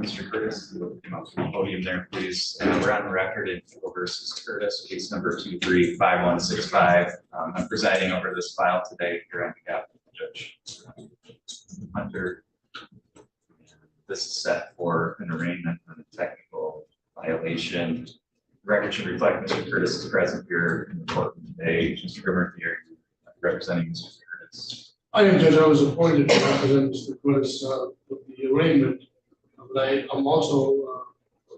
Mr. Curtis, you come up to the podium there, please. We're on the record in People versus Curtis, case number 235165. I'm presiding over this file today here on behalf of Judge Hunter. This is set for an arraignment on a technical violation. The record should reflect Mr. Curtis is present here in the court today. Mr. Mertz here representing Mr. Curtis. I am Judge. I was appointed to represent Mr. Curtis with the arraignment, but I'm also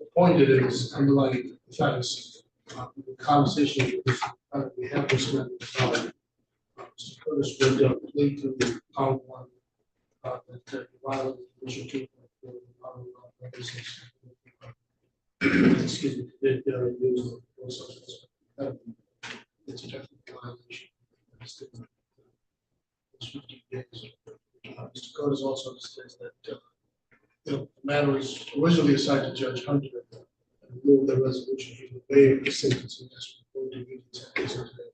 appointed in this underlying offense. The conversation we have this with Mr. Curtis would lead to count one that violated Mr. King. Excuse me, did use the substance. It's a technical violation. Mr. Curtis also says that the matter was originally assigned to Judge Hunter and moved the resolution to waive the sentencing as reported to the sentencing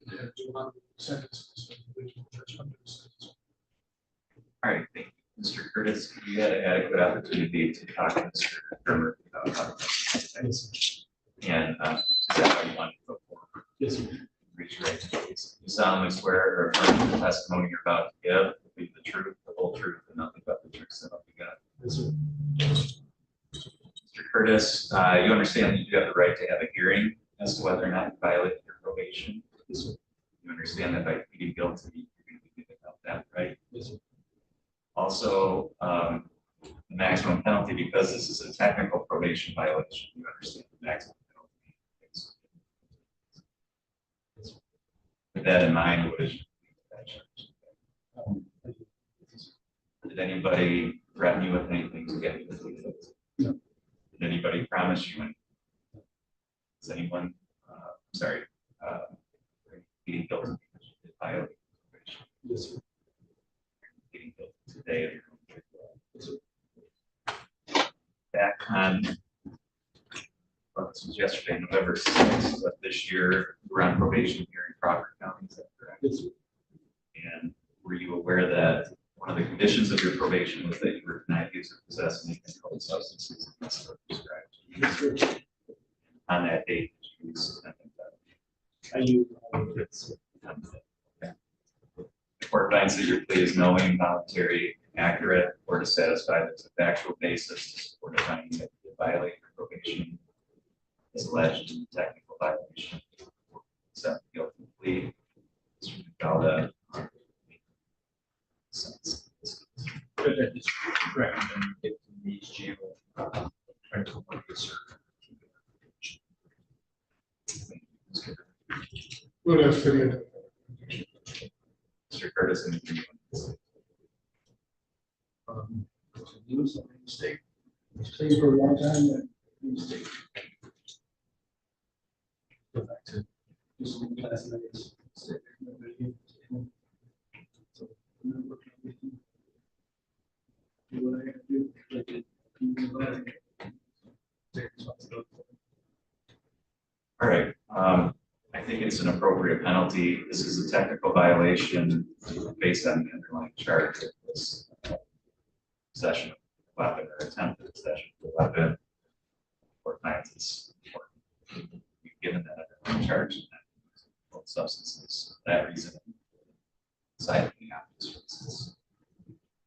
and have 200 sentences of Judge Hunter's sentence. All right, thank you. Mr. Curtis, you had an adequate opportunity to talk to Mr. Mertz about this. And is that how you want to go forward? Yes, sir. Raise your right hand, please. You solemnly swear or affirm the testimony you're about to give will be the truth, the whole truth, and nothing but the truth, so help you God. Yes, sir. Mr. Curtis, you understand that you have the right to have a hearing as to whether or not you violated your probation. Yes, sir. You understand that by pleading guilty, you're going to be giving up that right. Yes, sir. Also, the maximum penalty, because this is a technical probation violation, you understand the maximum penalty. With that in mind, what is did anybody threaten you with anything to get you to plead guilty? No. Did anybody promise you anything? Does anyone, pleading guilty because you did violate probation? Yes, sir. Pleading guilty today of your own. Yes, sir. Back on, well, this was yesterday, November 6th of this year, you were on probation here in Crawford County, is that correct? Yes, sir. And were you aware that one of the conditions of your probation was that you were not used to possess any controlled substances unless prescribed? Yes, sir. On that date, did you use methamphetamine? I use Okay. The court finds that your plea is knowing, voluntary, accurate, or dissatisfied as a factual basis to support a finding that you violate your probation is alleged in the technical violation. Accept the guilty plea. Mr. McDowell, That is correct. And get to these jail. Try to work this. Good afternoon. Mr. Curtis, anything you want to say? Use a mistake. Stayed for a long time. Mistake. Go back to just one classmates. So remember everything. Do what I have to do. I did. Take responsibility. All right. I think it's an appropriate penalty. This is a technical violation based on the underlying charge of this possession of a weapon or attempted possession of a weapon. Court finds it's important. You've given that underlying charge and that substances. For that reason, decided the opposite.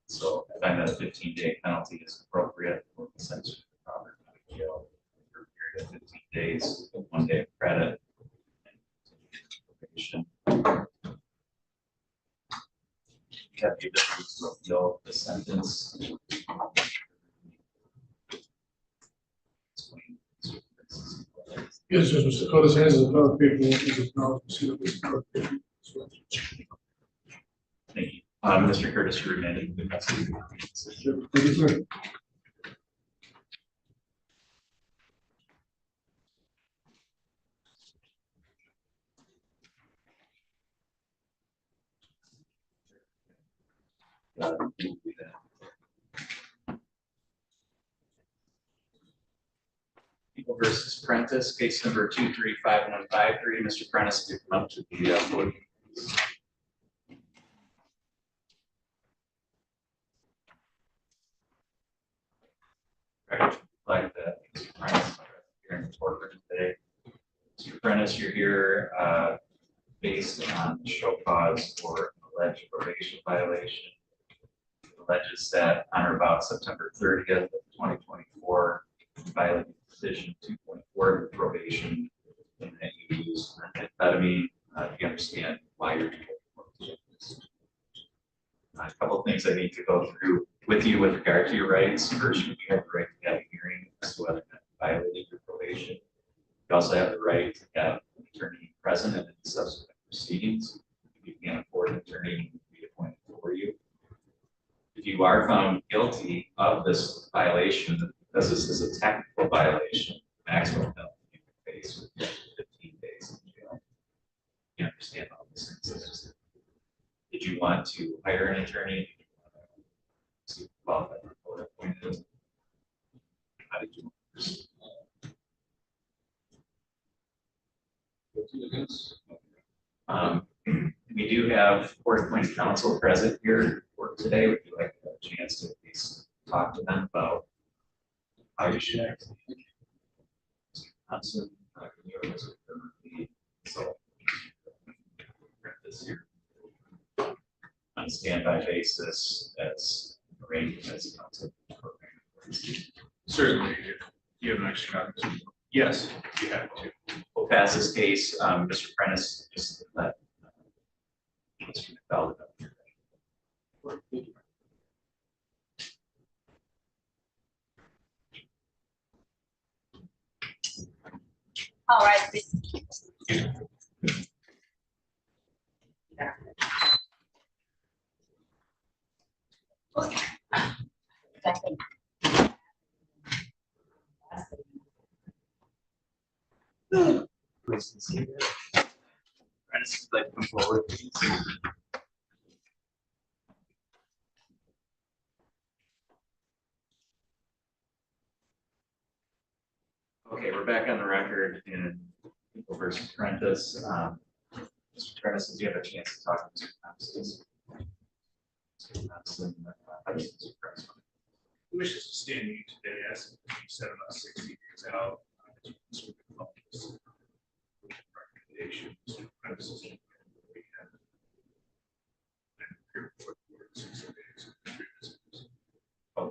So I find that a 15-day penalty is appropriate for the sentence to Crawford County Jail for a period of 15 days, 1 day of credit. You have the ability to appeal the sentence. Yes, Mr. Curtis has a lot of paperwork. Thank you. Mr. Curtis, you're remanded to the custody. Thank you, sir. People versus Prentice, case number 235153. Mr. Prentice, you come up to the podium. Like that, Mr. Prentice here in the courtroom today. Mr. Prentice, you're here based on show cause for alleged probation violation. It alleges that on or about September 30th of 2024, you violated decision 2.4 of probation and that you used methamphetamine. Do you understand why you're doing this? A couple of things I need to go through with you with regard to your rights. First, you have the right to have a hearing as to whether or not you violated your probation. You also have the right to have an attorney present in any subsequent proceedings. If you can't afford an attorney, he will be appointed for you. If you are found guilty of this violation, because this is a technical violation, maximum penalty you can face would be 15 days in jail. You understand all these things. Did you want to hire an attorney? Did you want to qualify for court appointed? How did you want to proceed? We do have court appointed counsel present here for today. Would you like to have a chance to at least talk to them about how you should act? Thompson, so this year on a standby basis as arranged as counsel program. Certainly, if you have an extra copy. Yes, you have to. We'll pass this case, Mr. Prentice, just let Mr. McDowell know. All right. Please see that. Prentice, would like to come forward, please. Okay, we're back on the record in People versus Prentice. Mr. Prentice, did you have a chance to talk to Mr. Thompson? Mr. Thompson, how does Mr. Prentice? Wishes to stand you today, as you said, about 60 years out. Recommendations, premises, we have.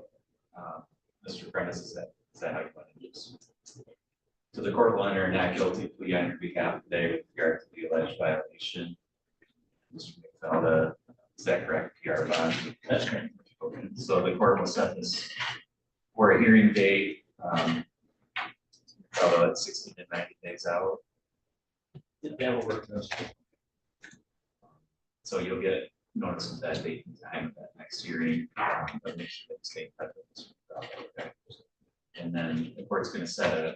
Mr. Prentice, is that how you want to use? So the court will enter a not guilty plea on your behalf today with regard to the alleged violation. Mr. McFell, is that correct? PR bond? That's correct. Okay. So the court will set this for a hearing date. Although it's 16 to 90 days out. That will work. So you'll get notice of that date and time of that next hearing. But make sure that the state okay. And then the court's going to set a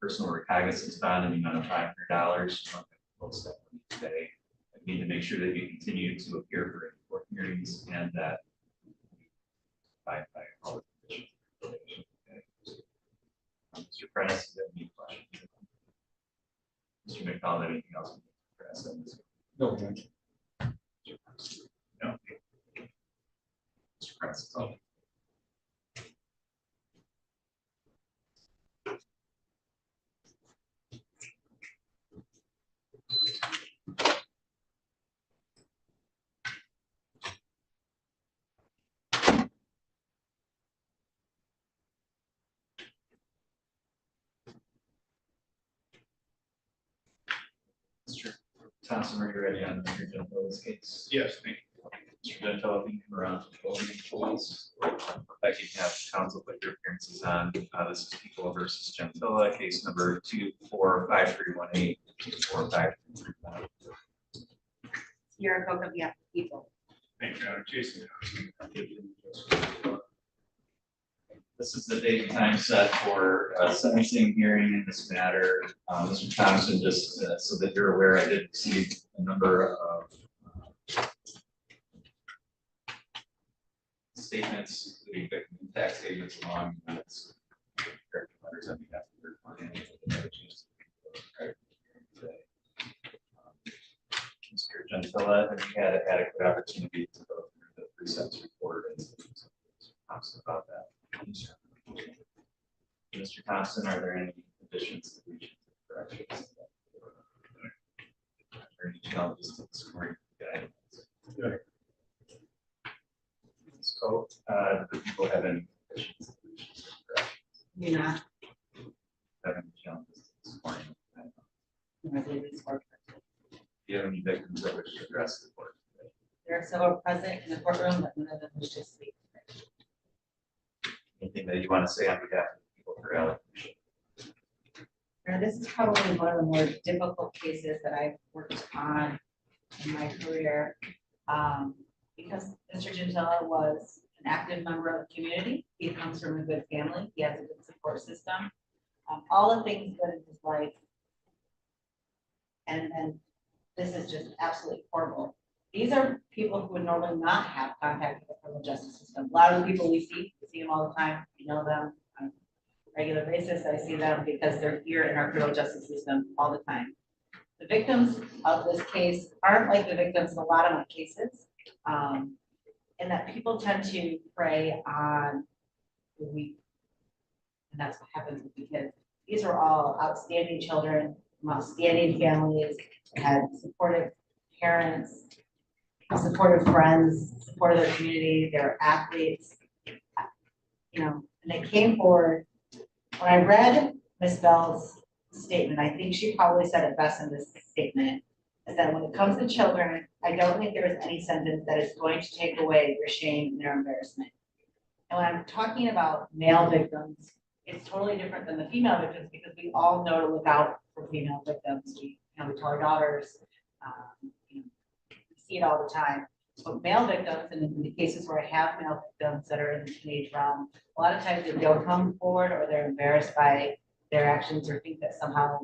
personal recognizance bond in the amount of $500. Post that today. I need to make sure that you continue to appear for court hearings and that by all the conditions. Mr. Prentice, do you have any questions? Mr. McDonald, anything else? No. No. Mr. Prentice, all. Mr. Thompson, are you ready on Mr. Gentile's case? Yes, thank you. Mr. Gentile, if you can come around to the podium, please. Becky, you have counsel put your appearances on. This is People versus Gentile, case number 245318, 245335. You're a book of the people. Thank you, Jason. This is the date and time set for a sentencing hearing in this matter. Mr. Thompson, just so that you're aware, I did receive a number of statements, including victim impact statements along with letters on behalf of your client. Mr. Gentile, have you had an adequate opportunity to go through the pre-sentence report and Thompson about that? Mr. Thompson, are there any additions, deletions, or corrections? Or any challenges to the scoring guidelines? Good. So, do people have any additions, deletions, or corrections? You're not. Have any challenges to the scoring guidelines? Residents or- Do you have any victims that wish to address the board? There are several present in the courtroom, but none of them wish to speak. Anything that you want to say on behalf of the people for allocation? Now, this is probably one of the more difficult cases that I've worked on in my career. Because Mr. Gentile was an active member of the community. He comes from a good family. He has a good support system. All the things good in his life. And then this is just absolutely horrible. These are people who would normally not have contact with the criminal justice system. A lot of the people we see them all the time. We know them on a regular basis. I see them because they're here in our criminal justice system all the time. The victims of this case aren't like the victims of a lot of my cases. And that people tend to prey on the weak. And that's what happens with the kids. These are all outstanding children, from outstanding families, had supportive parents, supportive friends, supportive their community, they're athletes. You know, and they came forward. When I read Ms. Bell's statement, I think she probably said it best in this statement, is that when it comes to children, I don't think there is any sentence that is going to take away their shame and their embarrassment. And when I'm talking about male victims, it's totally different than the female victims because we all know to look out for female victims. We tell our daughters, we see it all the time. But male victims, and in the cases where I have male victims that are in the teenage realm, a lot of times they don't come forward or they're embarrassed by their actions or think that somehow,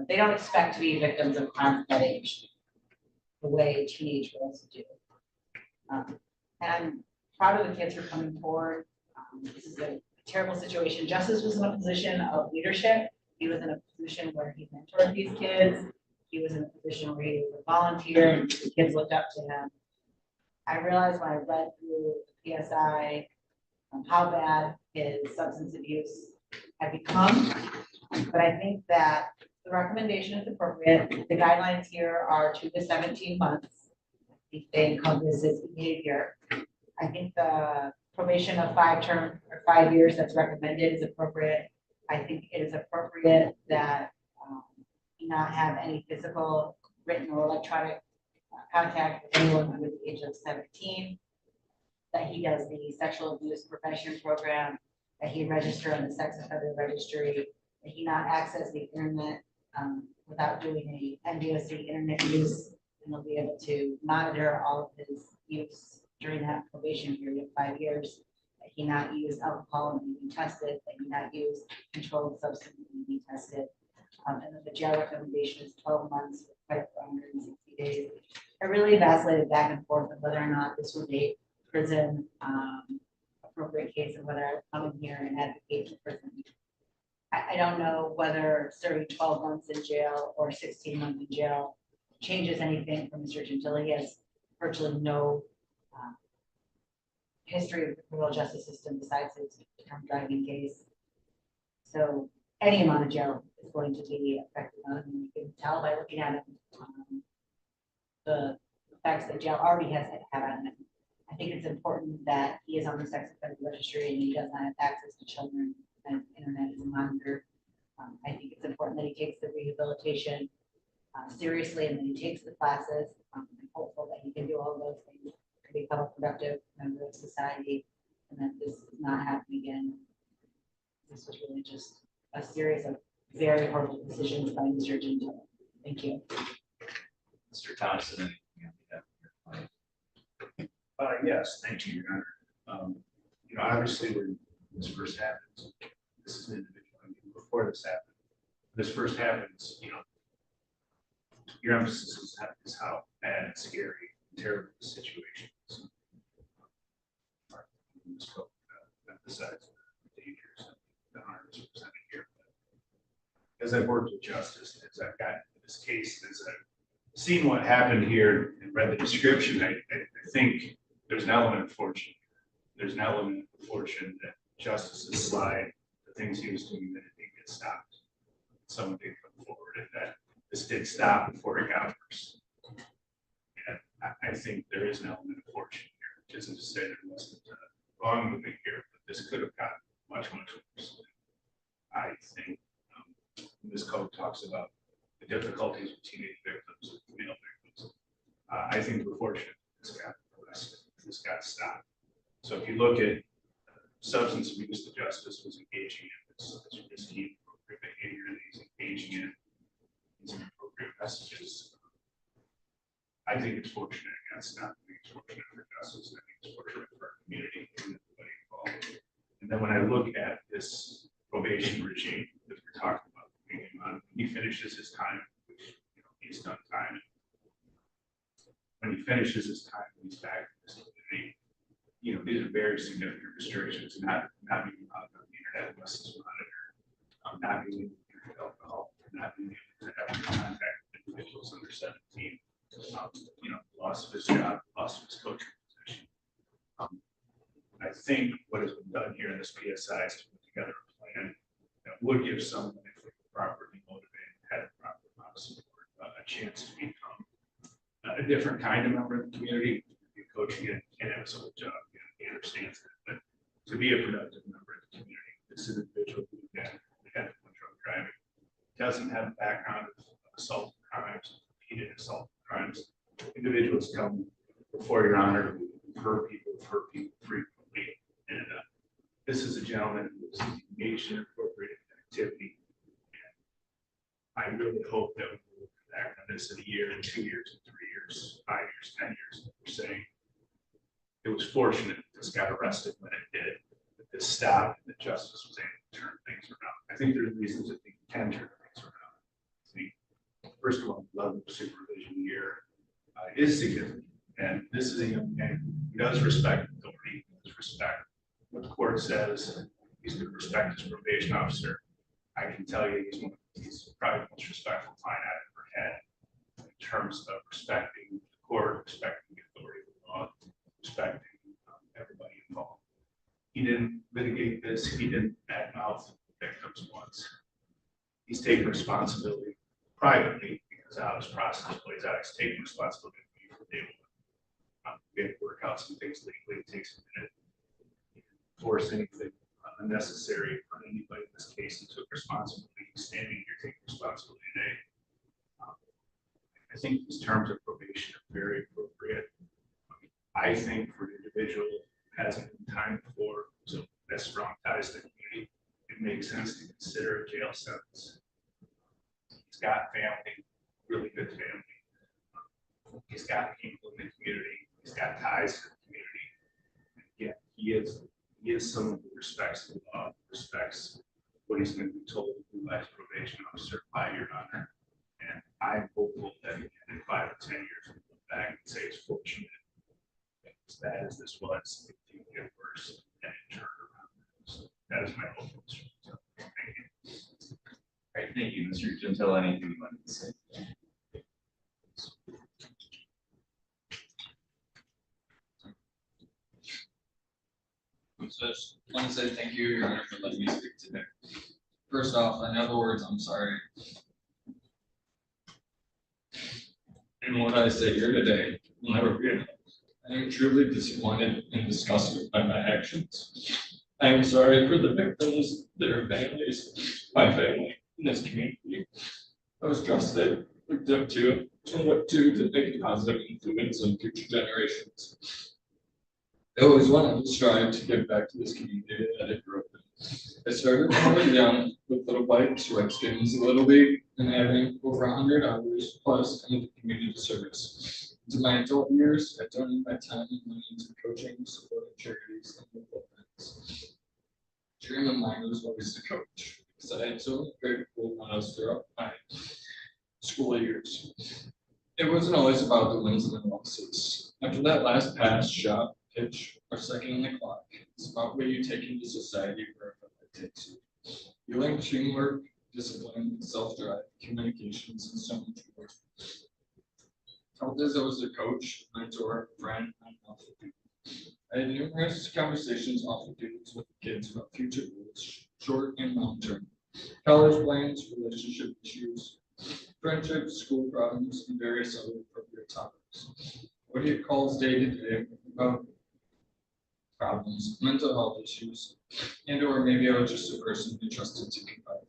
they don't expect to be victims of crime at that age, the way teenage girls do. And I'm proud of the kids who are coming forward. This is a terrible situation. Justice was in a position of leadership. He was in a position where he mentored these kids. He was in a position where he was a volunteer and the kids looked up to him. I realized when I read through the PSI how bad his substance abuse had become. But I think that the recommendation is appropriate. The guidelines here are 2 to 17 months. If they encompass his behavior. I think the probation of 5 years that's recommended is appropriate. I think it is appropriate that he not have any physical, written, or electronic contact with anyone under the age of 17. That he does the sexual abuse prevention program. That he register on the sex offender registry. That he not access the internet without doing a NVOC internet use. And they'll be able to monitor all of his use during that probation period of 5 years. That he not use alcohol and be tested. That he not use controlled substance and be tested. And then the jail recommendation is 12 months with credit for 160 days. I really vacillated back and forth on whether or not this would be prison appropriate case and whether I would come in here and advocate for prison. I don't know whether serving 12 months in jail or 16 months in jail changes anything for Mr. Gentile. He has virtually no history of the criminal justice system besides his drunk driving case. So any amount of jail is going to be effective on him. You can tell by looking at him the effects that jail already has had on him. I think it's important that he is on the sex offender registry and he does not have access to children and internet is monitored. I think it's important that he takes the rehabilitation seriously and that he takes the classes. I'm hopeful that he can do all of those things to become a productive member of society and that this does not happen again. This was really just a series of very horrible decisions by Mr. Gentile. Thank you. Mr. Thompson, anything on behalf of your client? Yes, thank you, Your Honor. Obviously, when this first happens, this is an individual. I mean, before this first happens, your emphasis is how bad, scary, terrible the situation is. Emphasize the dangers and the harms presented here. As I've worked with justice, as I've gotten into this case, as I've seen what happened here and read the description, I think there's an element of fortune. There's an element of fortune that justice is slide things he was doing that didn't get stopped. Someone did come forward and that this did stop before it got worse. And I think there is an element of fortune here, which isn't to say there wasn't wrong moving here, but this could have gotten much, much worse. I think this code talks about the difficulties with teenage victims, with male victims. I think we're fortunate this got arrested, this got stopped. So if you look at substance abuse, the justice was engaging in this risky inappropriate behavior that he's engaging in, these inappropriate messages. I think it's fortunate against not. I think it's fortunate for justice. I think it's fortunate for our community and everybody involved. And then when I look at this probation regime that we're talking about, he finishes his time, which he's done time. When he finishes his time, he's back in this community. These are very significant restrictions, not being allowed on the internet unless it's monitored, not being able to drink alcohol, not being able to have contact with individuals under 17. Loss of his job, loss of his coaching position. I think what has been done here in this PSI is to put together a plan that would give someone, if they were properly motivated, had a proper amount of support, a chance to become a different kind of member of the community. Coaching it can't have a sole job, he understands that, but to be a productive member of the community, this individual who had drug driving doesn't have a background of assault crimes, repeated assault crimes. Individuals come before your honor who hurt people frequently, and this is a gentleman who was engaged in appropriate activity. And I really hope that we will look back on this in a year, and 2 years, and 3 years, 5 years, 10 years. We're saying it was fortunate that this got arrested when it did, that this stopped, and that justice was able to turn things around. I think there's reasons that they can turn things around. I think, first of all, the level of supervision here is significant. And this is a young man who does respect authority, does respect what the court says. He's going to respect his probation officer. I can tell you he's probably the most respectful client I've ever had in terms of respecting the court, respecting the authority of the law, respecting everybody involved. He didn't litigate this. He didn't badmouth victims once. He's taken responsibility privately because how this process plays out. He's taking responsibility for being able to work out some things legally. It takes a minute. He didn't force anything unnecessary on anybody in this case. He took responsibility. He's standing here taking responsibility today. I think these terms of probation are very appropriate. I think for an individual who hasn't been time before, so has strong ties to the community, it makes sense to consider a jail sentence. He's got family, really good family. He's got people in the community. He's got ties to the community. And yet he is someone who respects the law, respects what he's going to be told by his probation officer by your honor. And I'm hopeful that in 5 or 10 years we'll look back and say it's fortunate. As bad as this was, it didn't get worse and it turned around. So that is my hope. Thank you. All right, thank you, Mr. Gentile. Anything you wanted to say? So I just want to say thank you, Your Honor, for letting me speak today. First off, in other words, I'm sorry. And what I say here today will never be enough. I am truly disappointed and disgusted by my actions. I am sorry for the victims, their families, my family, in this community. I was trusted, looked up to, and looked to make a positive influence on future generations. I always wanted to strive to give back to this community that I grew up in. I started when I was young with little bikes, Redskins, Little League, and having over 100 hours plus into community service. Into my adult years, I donated my time and money into coaching, supporting charities, and local events. Dream of mine was always to coach, because I had so many great role models throughout my school years. It wasn't always about the wins and the losses. After that last pass, shot, pitch, or second on the clock, it's about what you take into society wherever it takes you. You learn teamwork, discipline, self-drive, communications, and so much more. Felt as I was a coach, mentor, friend, and alpha dude. I had numerous conversations off the dudes with the kids about future goals, short and long term, college plans, relationship issues, friendships, school problems, and various other appropriate topics. What he calls day to day about problems, mental health issues, and or maybe I was just a person who trusted to confide.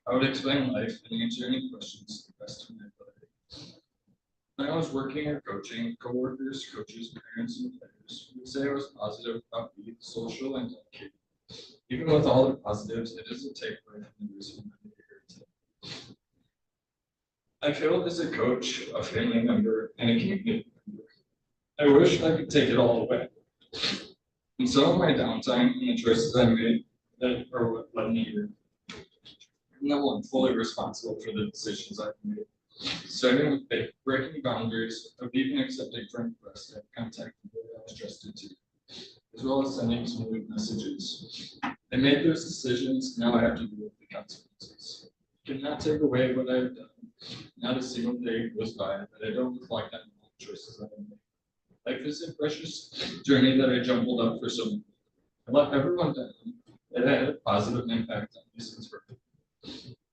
I would explain life and answer any questions to the best of my ability. When I was working or coaching, coworkers, coaches, parents, and players would say I was positive, upbeat, social, and dedicated. Even with all the positives, it is a takeaway from the reason I'm here today. I failed as a coach, a family member, and a community member. I wish I could take it all away. And some of my downtime and the choices I made that are what led me here. No one fully responsible for the decisions I've made. Starting with breaking boundaries of even accepting friend requests that contact people I was trusted to, as well as sending smooth messages. I made those decisions, now I have to deal with the consequences. Cannot take away what I've done. Not a single day goes by that I don't reflect on the choices I've made. Life is a precious journey that I jumbled up for someone. I let everyone down. It had a positive impact on me since birth.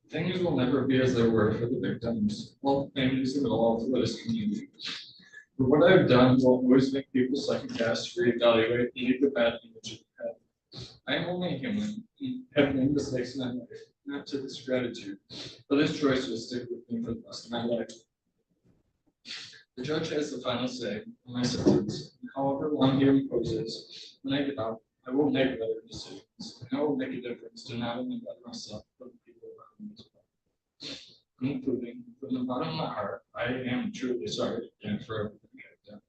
Things will never be as they were for the victims, well, families, and all for this community. But what I've done will always make people second guess, reevaluate, and leave the bad image in their head. I am only human, and have made mistakes in my life, not to this gratitude, but this choice will stick with me for the rest of my life. The judge has the final say on my sentence, and however long he imposes, when I get out, I will make better decisions, and I will make a difference to not only myself, but the people around me as well. Including, from the bottom of my heart, I am truly sorry again for everything I've done.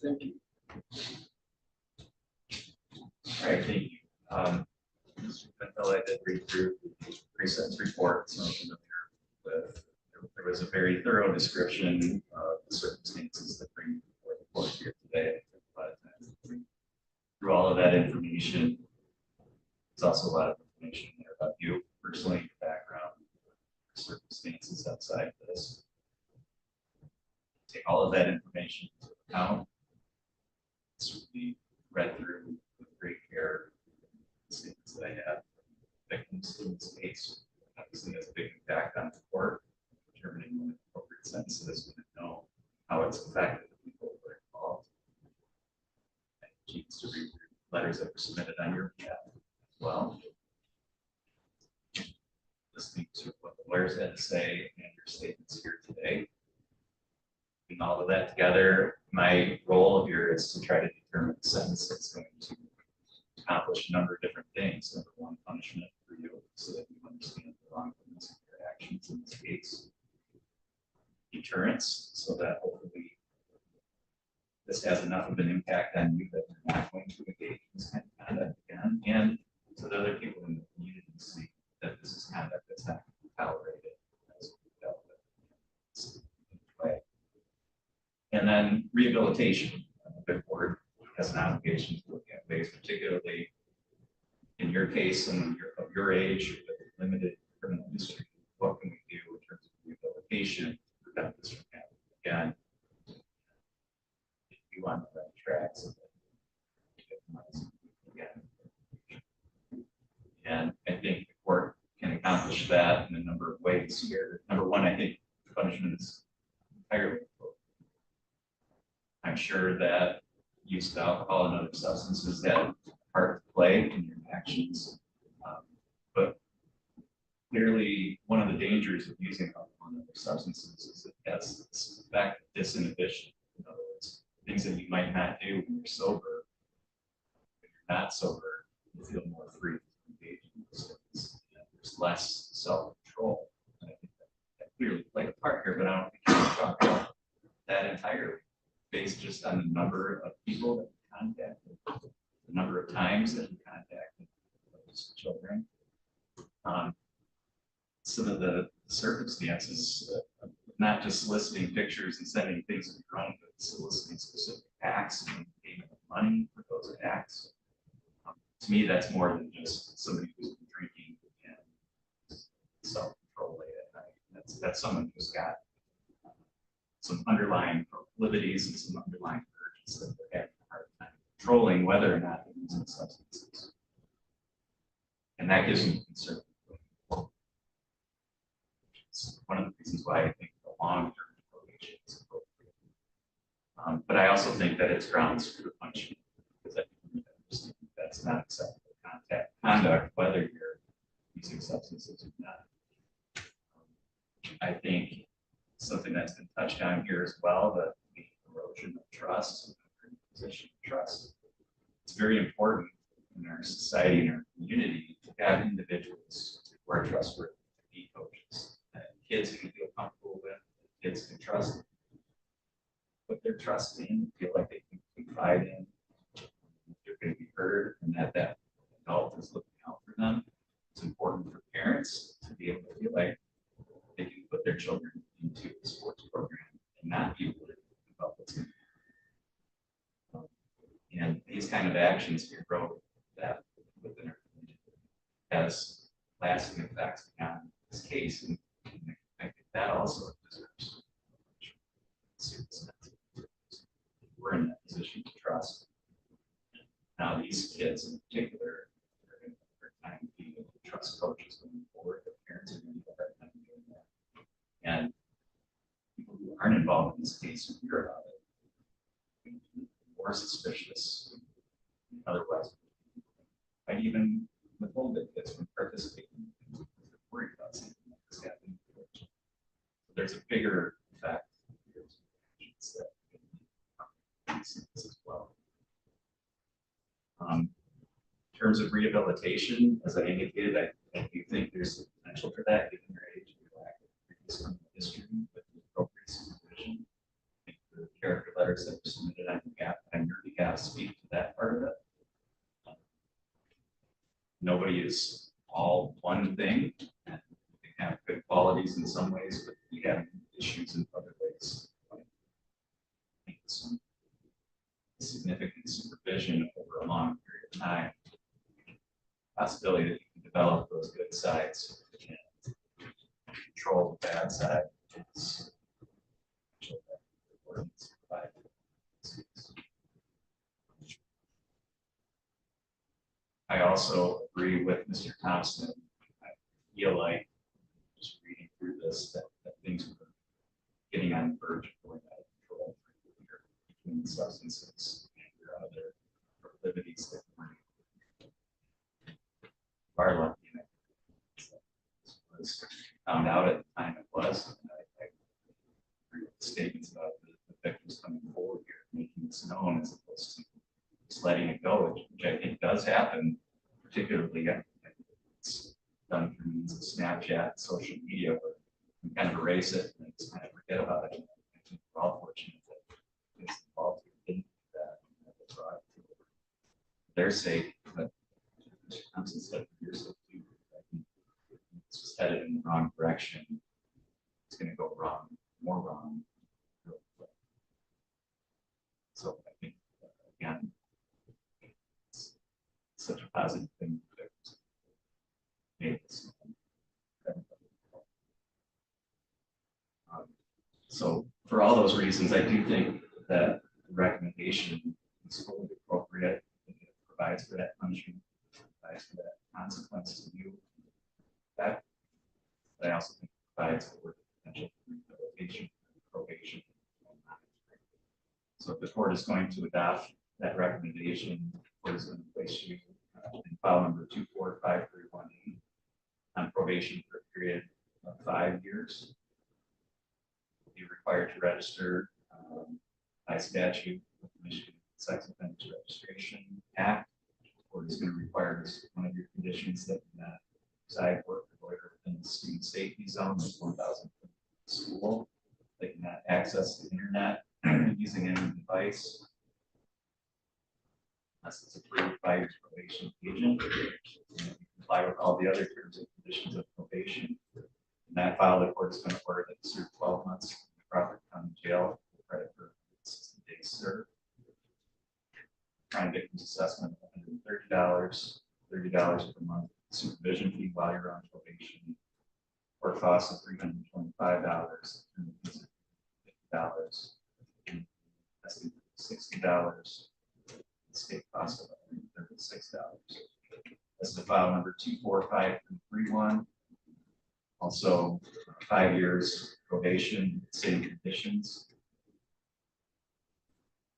Thank you. All right, thank you. Mr. Gentile, I did read through the pre-sentence report, so I'm familiar with. There was a very thorough description of the circumstances that bring before the court here today. I took a lot of time to read through all of that information. There's also a lot of information there about you personally, your background, circumstances outside of this. Take all of that information into account. Certainly read through with great care the statements that I have. Victims in this case obviously has a big impact on the court, determining what the appropriate sentence is, when to know how it's affected the people who are involved. And she needs to read through letters that were submitted on your behalf as well. Listening to what the lawyers had to say and your statements here today. Putting all of that together, my role here is to try to determine the sentence that's going to accomplish a number of different things. Number one, punishment for you, so that you understand the wrongfulness of your actions in this case. Deterrence, so that hopefully this has enough of an impact on you that you're not going to engage in this kind of conduct again, and so that other people in the community see that this is conduct that's not tolerated as we dealt with in way. And then rehabilitation. The court has an obligation to look at ways, particularly in your case and of your age with limited criminal history. What can we do in terms of rehabilitation to prevent this from happening again? If you on the right track, so that you victimize again. And I think the court can accomplish that in a number of ways here. Number one, I think punishment is entirely appropriate. I'm sure that use of alcohol and other substances had part to play in your actions. But clearly, one of the dangers of using alcohol and other substances is it has this effect of disinhibition. In other words, things that you might not do when you're sober. When you're not sober, you feel more free to engage in those things. There's less self-control. And I think that clearly played a part here, but I don't think you can talk about that entirely, based just on the number of people that you contacted, the number of times that you contacted those children. Some of the circumstances, not just soliciting pictures and sending things to your own, but soliciting specific acts and payment of money for those acts. To me, that's more than just somebody who's been drinking and self-control late at night. That's someone who's got some underlying proclivities and some underlying urges that they're having a hard time controlling whether or not they're using substances. And that gives me concern. It's one of the reasons why I think the long-term probation is appropriate. But I also think that it's grounds for punishment, because I think that's not acceptable conduct, whether you're using substances or not. I think something that's been touched on here as well, the erosion of trust, position of trust. It's very important in our society and our community to have individuals who are trustworthy to be coaches, that kids can feel comfortable with, kids can trust, put their trust in, feel like they can confide in, they're going to be heard, and that adult is looking out for them. It's important for parents to be able to feel like they can put their children into a sports program and not be worried about what's going to happen. And these kind of actions erode that within our community has lasting effects beyond this case. And I think that also deserves serious attention. We're in that position to trust. Now, these kids in particular are going to have a hard time being able to trust coaches going forward. Their parents are going to have a hard time doing that. And people who aren't involved in this case who hear about it, more suspicious, otherwise, might even withhold their kids from participating because they're worried about something like this happening. So there's a bigger effect that as well. In terms of rehabilitation, as I indicated, I do think there's potential for that given their age and their lack of previous criminal history with the appropriate supervision. I think the character letters that were submitted on your behalf speak to that part of it. Nobody is all one thing, and they have good qualities in some ways, but we have issues in other ways. I think some significant supervision over a long period of time, possibility that you can develop those good sides and control the bad side is I also agree with Mr. Thompson. I feel like just reading through this that things were getting on the verge of going out of control between substances and your other proclivities that were far lucky. Was found out at the time it was. And I agree with the statements about the victims coming forward here, making this known as opposed to just letting it go, which I think does happen, particularly it's done through means of Snapchat, social media, where you kind of erase it and just kind of forget about it. I think we're all fortunate that it's involved in that and that was brought to their sake, but Mr. Thompson said for your sake too. I think it's just headed in the wrong direction. It's going to go wrong, more wrong. So I think again, it's such a positive thing that made this. So for all those reasons, I do think that the recommendation is fully appropriate. It provides for that punishment, provides for that consequence to you. That, but I also think it provides for the potential for rehabilitation, probation. So if the court is going to adopt that recommendation, the court is going to place you in file number 245318 on probation for a period of 5 years. You'll be required to register by statute with the Michigan Sex Offenders Registration Act. The court is going to require this one of your conditions that you not reside, work, or loiter within the student safety zone of 1,000 school. They cannot access the internet using any device unless it's approved by your probation agent. And you comply with all the other terms and conditions of probation. In that file, the court is going to order that you serve 12 months in the Crawford County Jail for credit for 60 days served. Crime victims assessment of $130, $30 per month supervision fee while you're on probation, or cost of $325, and $50, and $60, state cost of $136. This is file number 245331. Also, 5 years probation, same conditions.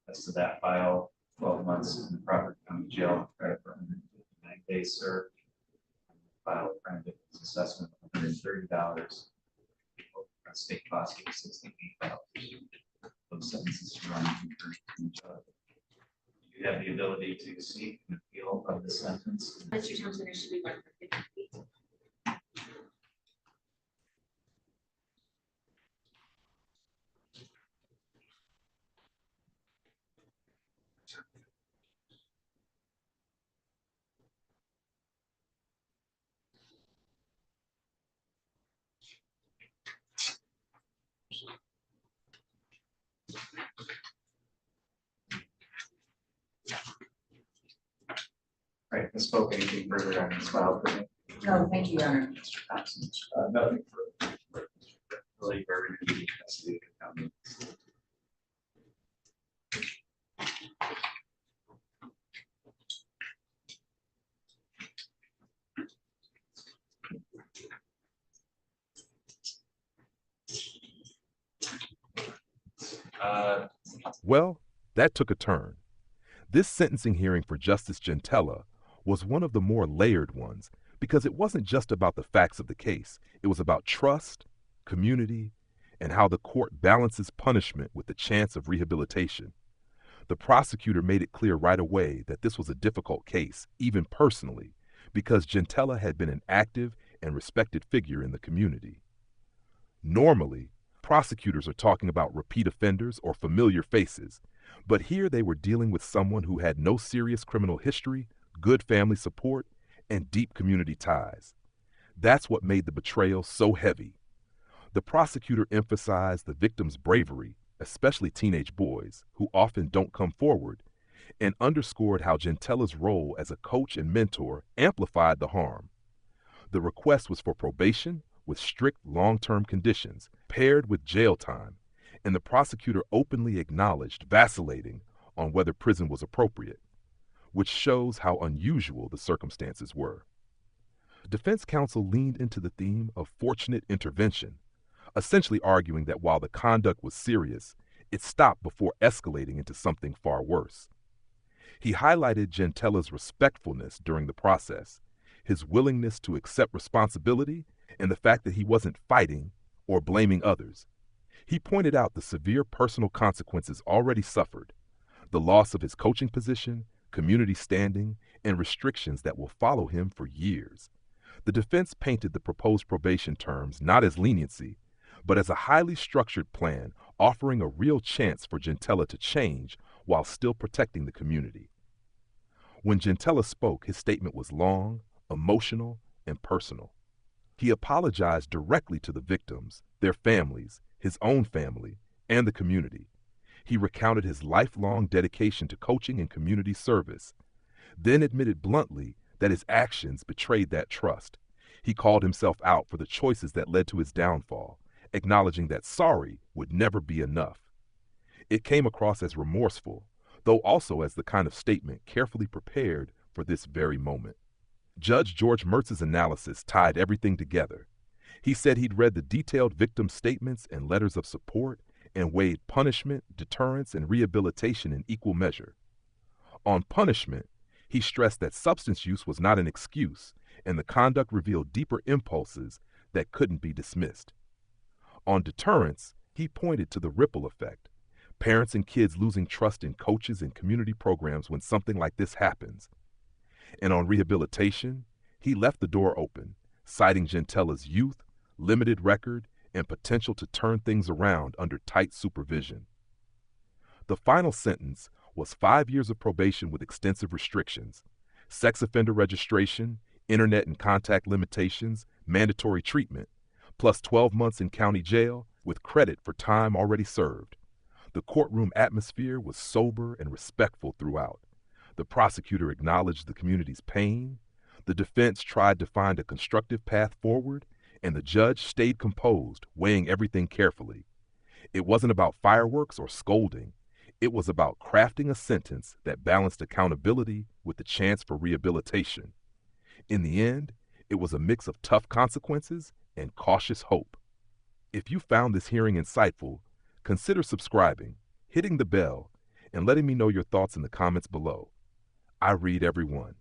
As to that file, 12 months in the Crawford County Jail, credit for 159 days served. File a crime victim's assessment of $130. State cost of $68. Those sentences run concurrent to each other. You have the ability to seek an appeal of the sentence. Mr. Thompson, it should be 1 for 50 feet. Right, Ms. Polk, anything further on this file for me? No, thank you, Your Honor. Mr. Thompson? Nothing further. Really very good custody of the county. Well, that took a turn. This sentencing hearing for Justice Gentile was one of the more layered ones because it wasn't just about the facts of the case. It was about trust, community, and how the court balances punishment with the chance of rehabilitation. The prosecutor made it clear right away that this was a difficult case, even personally, because Gentile had been an active and respected figure in the community. Normally, prosecutors are talking about repeat offenders or familiar faces, but here they were dealing with someone who had no serious criminal history, good family support, and deep community ties. That's what made the betrayal so heavy. The prosecutor emphasized the victim's bravery, especially teenage boys, who often don't come forward, and underscored how Gentile's role as a coach and mentor amplified the harm. The request was for probation with strict long-term conditions, paired with jail time, and the prosecutor openly acknowledged vacillating on whether prison was appropriate, which shows how unusual the circumstances were. Defense counsel leaned into the theme of fortunate intervention, essentially arguing that while the conduct was serious, it stopped before escalating into something far worse. He highlighted Gentile's respectfulness during the process, his willingness to accept responsibility, and the fact that he wasn't fighting or blaming others. He pointed out the severe personal consequences already suffered, the loss of his coaching position, community standing, and restrictions that will follow him for years. The defense painted the proposed probation terms not as leniency, but as a highly structured plan offering a real chance for Gentile to change while still protecting the community. When Gentile spoke, his statement was long, emotional, and personal. He apologized directly to the victims, their families, his own family, and the community. He recounted his lifelong dedication to coaching and community service, then admitted bluntly that his actions betrayed that trust. He called himself out for the choices that led to his downfall, acknowledging that sorry would never be enough. It came across as remorseful, though also as the kind of statement carefully prepared for this very moment. Judge George Mertz's analysis tied everything together. He said he'd read the detailed victim statements and letters of support and weighed punishment, deterrence, and rehabilitation in equal measure. On punishment, he stressed that substance use was not an excuse, and the conduct revealed deeper impulses that couldn't be dismissed. On deterrence, he pointed to the ripple effect, parents and kids losing trust in coaches and community programs when something like this happens. And on rehabilitation, he left the door open, citing Gentile's youth, limited record, and potential to turn things around under tight supervision. The final sentence was 5 years of probation with extensive restrictions, sex offender registration, internet and contact limitations, mandatory treatment, plus 12 months in county jail with credit for time already served. The courtroom atmosphere was sober and respectful throughout. The prosecutor acknowledged the community's pain, the defense tried to find a constructive path forward, and the judge stayed composed, weighing everything carefully. It wasn't about fireworks or scolding. It was about crafting a sentence that balanced accountability with the chance for rehabilitation. In the end, it was a mix of tough consequences and cautious hope. If you found this hearing insightful, consider subscribing, hitting the bell, and letting me know your thoughts in the comments below. I read every one.